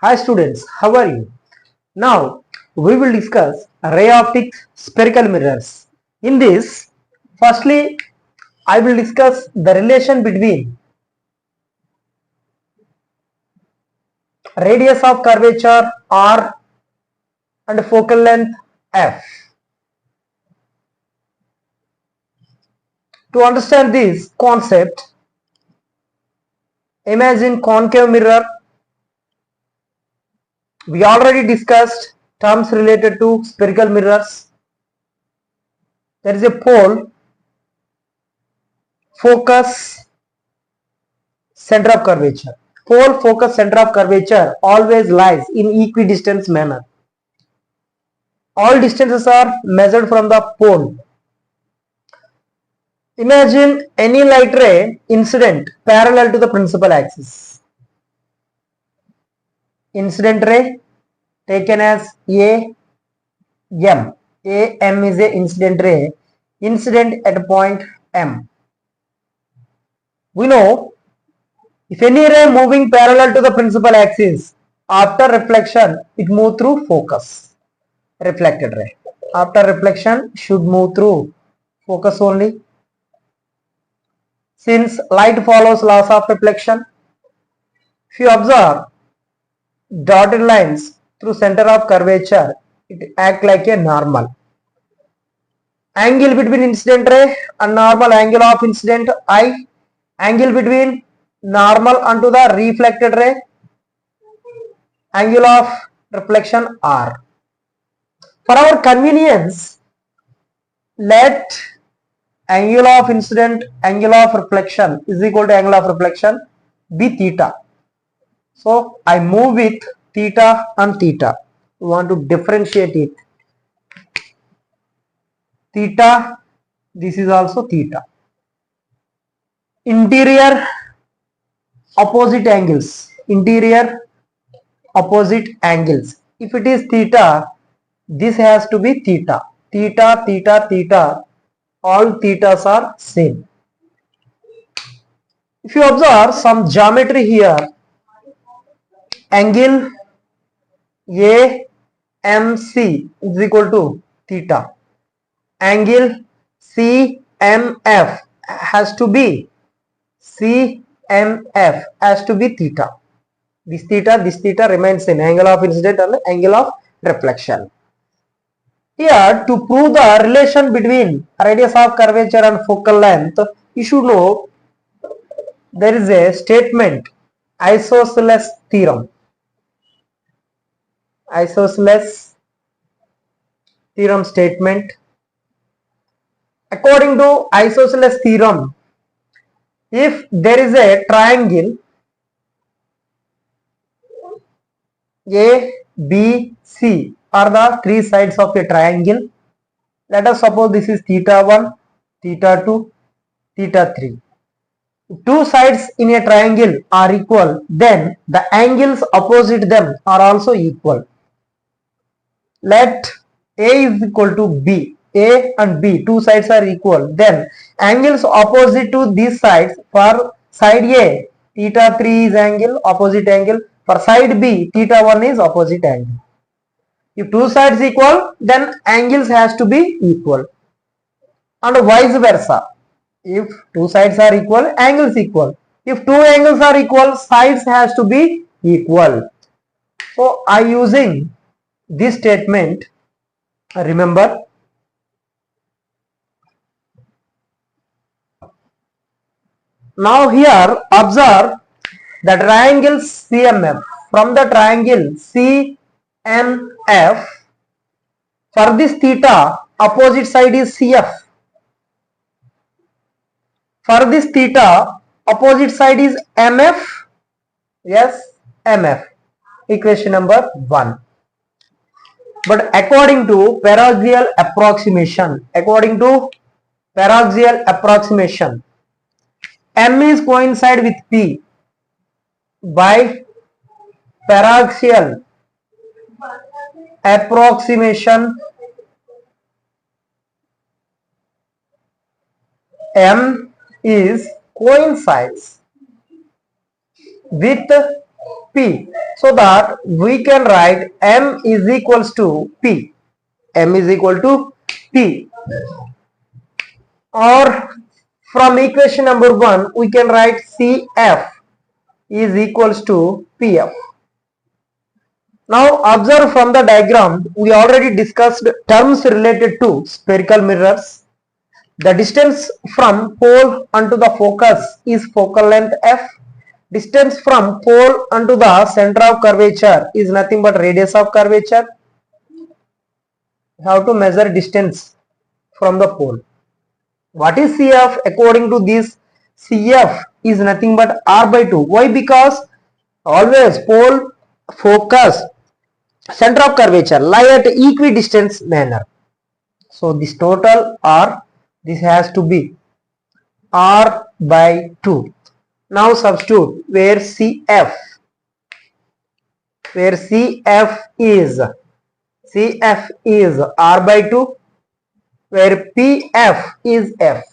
Hi students, how are you? Now we will discuss ray optics spherical mirrors. In this, firstly I will discuss the relation between radius of curvature r and focal length f. To understand this concept, imagine concave mirror. We already discussed terms related to spherical mirrors. There is a pole, focus, center of curvature. Pole, focus, center of curvature always lies in equidistant manner. All distances are measured from the pole. Imagine any light ray incident parallel to the principal axis. Incident ray taken as AM. AM is a incident ray, incident at point M. We know if any ray moving parallel to the principal axis, after reflection it moves through focus. Reflected ray. After reflection should move through focus only. Since light follows laws of reflection, if you observe dotted lines through center of curvature, it acts like a normal. Angle between incident ray and normal angle of incident I. Angle between normal onto the reflected ray, angle of reflection R. For our convenience, let angle of incident, angle of reflection is equal to angle of reflection be theta. So I move with theta and theta. We want to differentiate it. Theta, this is also theta. Interior opposite angles. Interior opposite angles. If it is theta, this has to be theta. Theta, theta, theta. All thetas are same. If you observe some geometry here, angle AMC is equal to theta. Angle CMF has to be theta. This theta remains same. Angle of incident and angle of reflection. Here, to prove the relation between radius of curvature and focal length, you should know there is a statement, isosceles theorem. Isosceles theorem statement. According to isosceles theorem, if there is a triangle A, B, C are the three sides of a triangle. Let us suppose this is theta 1, theta 2, theta 3. If two sides in a triangle are equal, then the angles opposite them are also equal. Let A is equal to B. A and B, two sides are equal. Then angles opposite to these sides, for side A, theta 3 is angle, opposite angle. For side B, theta 1 is opposite angle. If two sides equal, then angles has to be equal. And vice versa. If two sides are equal, angles equal. If two angles are equal, sides has to be equal. So I using this statement, remember, now here observe the triangle CMF. From the triangle CMF, for this theta, opposite side is CF. For this theta, opposite side is MF. Yes, MF. Equation number 1. But according to paraxial approximation, M is coincide with P by paraxial approximation. M is coincides with P, so that we can write M is equals to P. M is equal to P. Or from equation number 1 we can write CF is equals to PF. Now observe from the diagram, we already discussed terms related to spherical mirrors. The distance from pole unto the focus is focal length F. Distance from pole unto the center of curvature is nothing but radius of curvature. How to measure distance from the pole? What is CF? According to this, CF is nothing but R by 2. Why? Because always pole, focus, center of curvature lie at equidistant manner. So this total R, this has to be R by 2. Now substitute where CF is R by 2, where PF is F.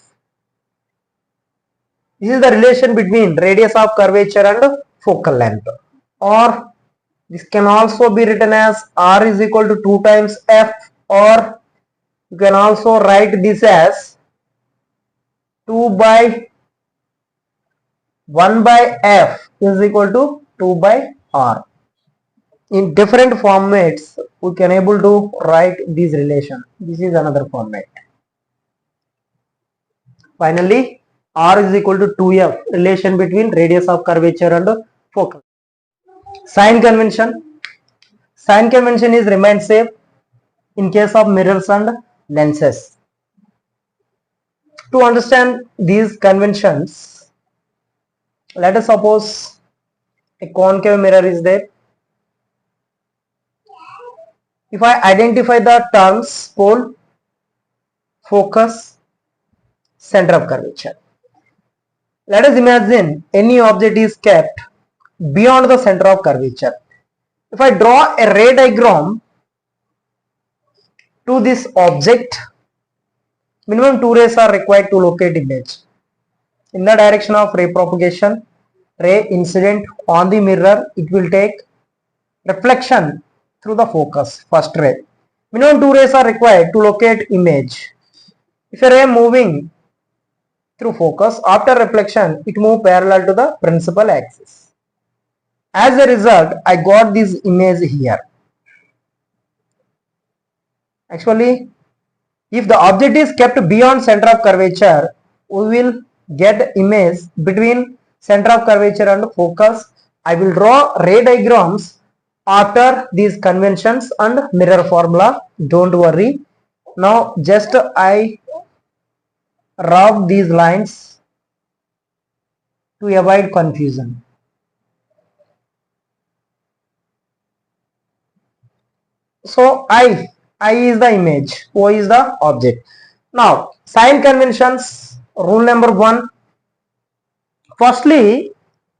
This is the relation between radius of curvature and focal length. Or this can also be written as R is equal to 2 times F, or you can also write this as 2 by 1 by F is equal to 2 by R. In different formats we can able to write this relation. This is another format. Finally, R is equal to 2F, relation between radius of curvature and focal. Sign convention. Sign convention is remain safe in case of mirrors and lenses. To understand these conventions, let us suppose a concave mirror is there. If I identify the terms pole, focus, center of curvature. Let us imagine any object is kept beyond the center of curvature. If I draw a ray diagram to this object, minimum 2 rays are required to locate image. In the direction of ray propagation, ray incident on the mirror, it will take reflection through the focus, first ray. Minimum 2 rays are required to locate image. If a ray moving through focus, after reflection, it moves parallel to the principal axis. As a result, I got this image here. Actually, if the object is kept beyond center of curvature, we will get image between center of curvature and focus. I will draw ray diagrams after these conventions and mirror formula. Don't worry. Now just I rub these lines to avoid confusion. So I is the image, O is the object. Now sign conventions, rule number 1. Firstly,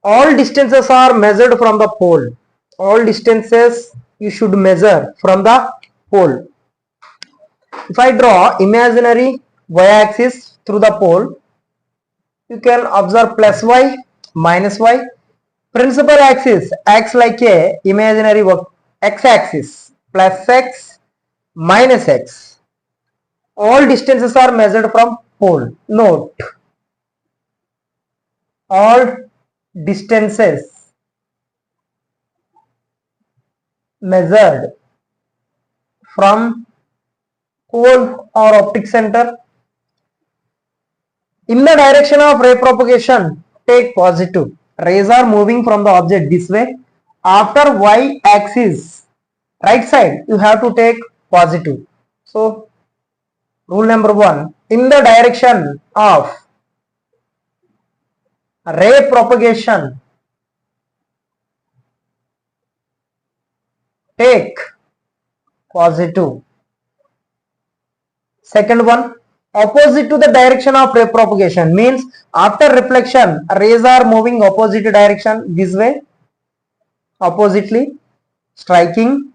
all distances are measured from the pole. All distances you should measure from the pole. If I draw imaginary y-axis through the pole, you can observe plus y, minus y. Principal axis acts like a imaginary x-axis, plus x, minus x. All distances are measured from pole. Note, all distances measured from pole or optic center. In the direction of ray propagation, take positive. Rays are moving from the object this way. After y axis, right side, you have to take positive. So, rule number 1, in the direction of ray propagation, take positive. Second one, opposite to the direction of ray propagation, means after reflection, rays are moving opposite direction this way, oppositely, striking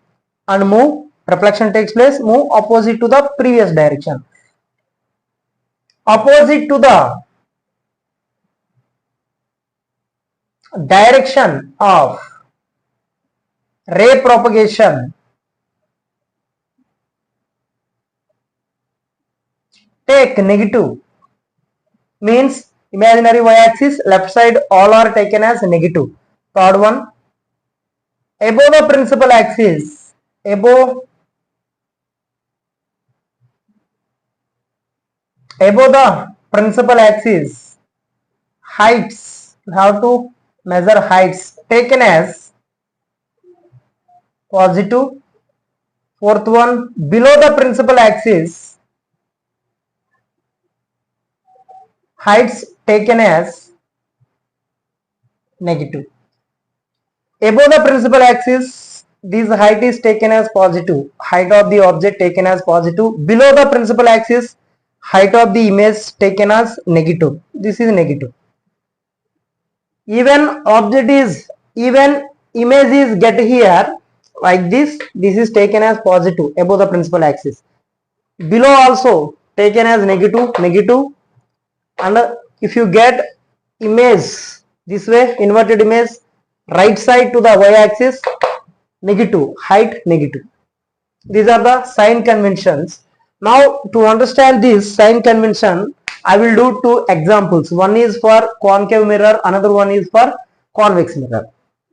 and move. Reflection takes place, move opposite to the previous direction. Opposite to the direction of ray propagation, take negative, means imaginary y-axis left side all are taken as negative. Third one, above the principal axis, above the principal axis, heights, you have to measure heights, taken as positive. Fourth one, below the principal axis, heights taken as negative. Above the principal axis, this height is taken as positive, height of the object taken as positive. Below the principal axis, height of the image taken as negative. This is negative. Even image is get here like this. This is taken as positive above the principal axis. Below also taken as negative. And if you get image this way, inverted image, right side to the y-axis, negative, height negative. These are the sign conventions. Now to understand this sign convention, I will do two examples. One is for concave mirror, another one is for convex mirror.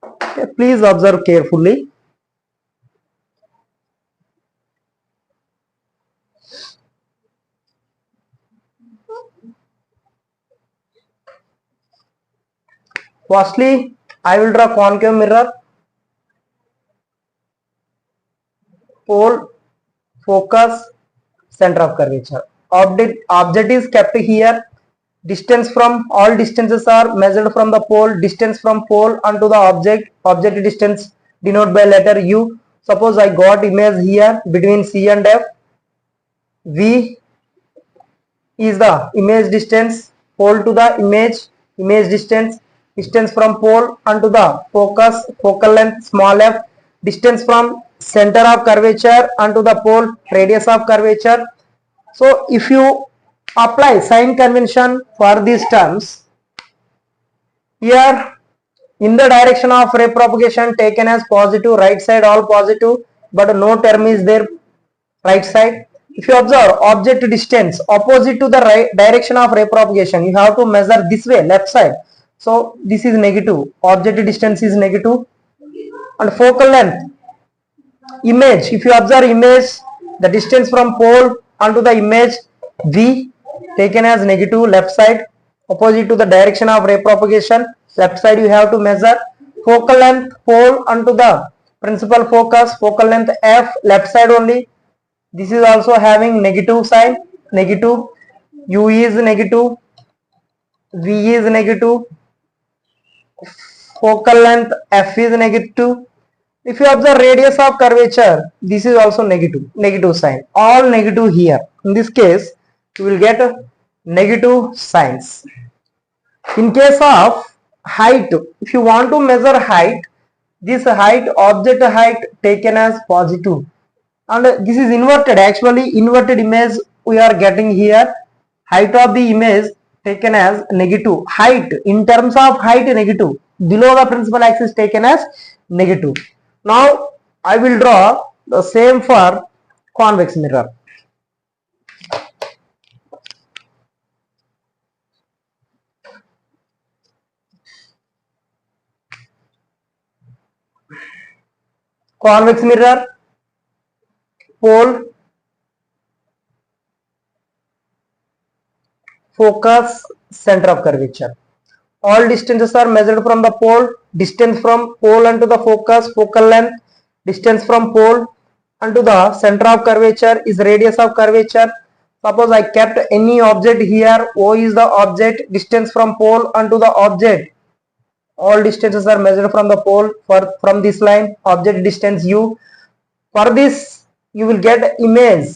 Okay, please observe carefully. Firstly, I will draw concave mirror, pole, focus, center of curvature. Object is kept here. Distance from all distances are measured from the pole. Distance from pole unto the object distance denoted by letter U. Suppose I got image here between C and F. V is the image distance, pole to the image distance from pole unto the focus, focal length small f, distance from center of curvature unto the pole, radius of curvature. So if you apply sign convention for these terms, here in the direction of ray propagation taken as positive, right side all positive, but no term is there right side. If you observe object distance opposite to the right direction of ray propagation, you have to measure this way, left side. So this is negative, object distance is negative. And focal length, image, if you observe image, the distance from pole onto the image V taken as negative, left side opposite to the direction of ray propagation, left side you have to measure. Focal length, pole onto the principal focus, focal length F, left side only. This is also having negative sign, negative. U is negative, V is negative, focal length F is negative. If you observe radius of curvature, this is also negative sign, all negative here. In this case you will get negative signs. In case of height, if you want to measure height, this height, object height taken as positive, and this is inverted, actually inverted image we are getting here. Height of the image taken as negative, height in terms of height negative, below the principal axis taken as negative. Now I will draw the same for convex mirror. Convex mirror, pole, focus, center of curvature. All distances are measured from the pole. Distance from pole unto the focus, focal length, distance from pole unto the center of curvature is radius of curvature. Suppose I kept any object here, O is the object, distance from pole unto the object, all distances are measured from the pole from this line, object distance U. For this you will get image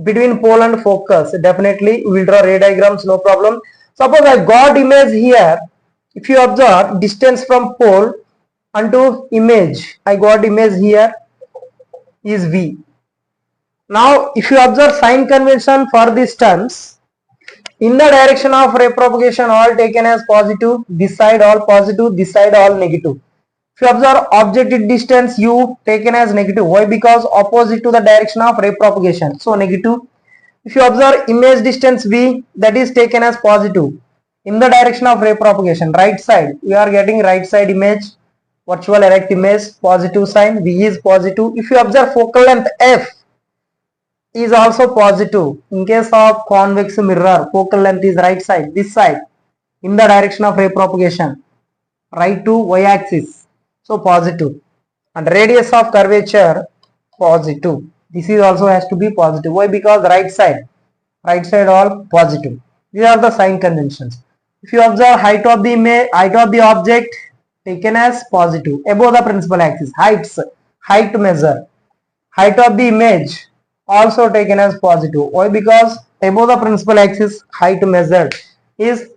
between pole and focus. Definitely we will draw ray diagrams, no problem. Suppose I got image here. If you observe distance from pole unto image, I got image here is V. Now if you observe sign convention for these terms, in the direction of ray propagation all taken as positive, this side all positive, this side all negative. If you observe object distance u taken as negative. Why? Because opposite to the direction of ray propagation. So negative. If you observe image distance v, that is taken as positive in the direction of ray propagation. Right side. We are getting right side image. Virtual erect image. Positive sign. V is positive. If you observe focal length f is also positive. In case of convex mirror, focal length is right side. This side. In the direction of ray propagation. Right to y axis. So positive. And radius of curvature positive. This is also has to be positive. Why? Because right side all positive. These are the sign conventions. If you observe height of the image, height of the object taken as positive above the principal axis. Height measure. Height of the image also taken as positive. Why? Because above the principal axis height measured is